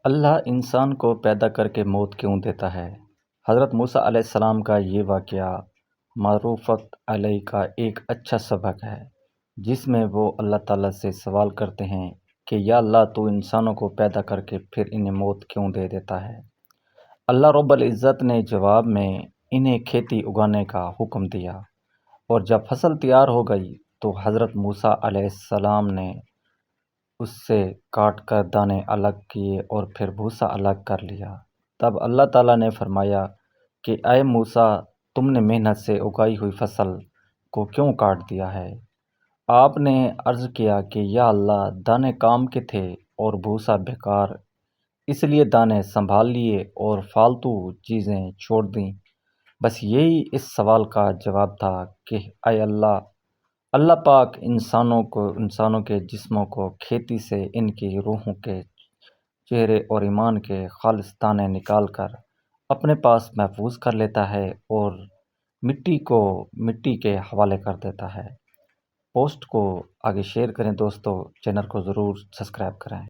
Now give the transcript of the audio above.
اللہ انسان کو پیدا کر کے موت کیوں دیتا ہے؟ حضرت موسیٰ علیہ السلام کا یہ واقعہ معروفت علیہ کا ایک اچھا سبق ہے، جس میں وہ اللہ تعالیٰ سے سوال کرتے ہیں کہ یا اللہ، تو انسانوں کو پیدا کر کے پھر انہیں موت کیوں دے دیتا ہے؟ اللہ رب العزت نے جواب میں انہیں کھیتی اگانے کا حکم دیا، اور جب فصل تیار ہو گئی تو حضرت موسیٰ علیہ السلام نے اس سے کاٹ کر دانے الگ کیے اور پھر بھوسا الگ کر لیا۔ تب اللہ تعالیٰ نے فرمایا کہ اے موسیٰ، تم نے محنت سے اگائی ہوئی فصل کو کیوں کاٹ دیا ہے؟ آپ نے عرض کیا کہ یا اللہ، دانے کام کے تھے اور بھوسا بیکار، اس لیے دانے سنبھال لیے اور فالتو چیزیں چھوڑ دیں۔ بس یہی اس سوال کا جواب تھا کہ اے اللہ، اللہ پاک انسانوں کے جسموں کو کھیتی سے ان کی روحوں کے چہرے اور ایمان کے خالص دانے نکال کر اپنے پاس محفوظ کر لیتا ہے اور مٹی کو مٹی کے حوالے کر دیتا ہے۔ پوسٹ کو آگے شیئر کریں دوستو، چینل کو ضرور سبسکرائب کریں۔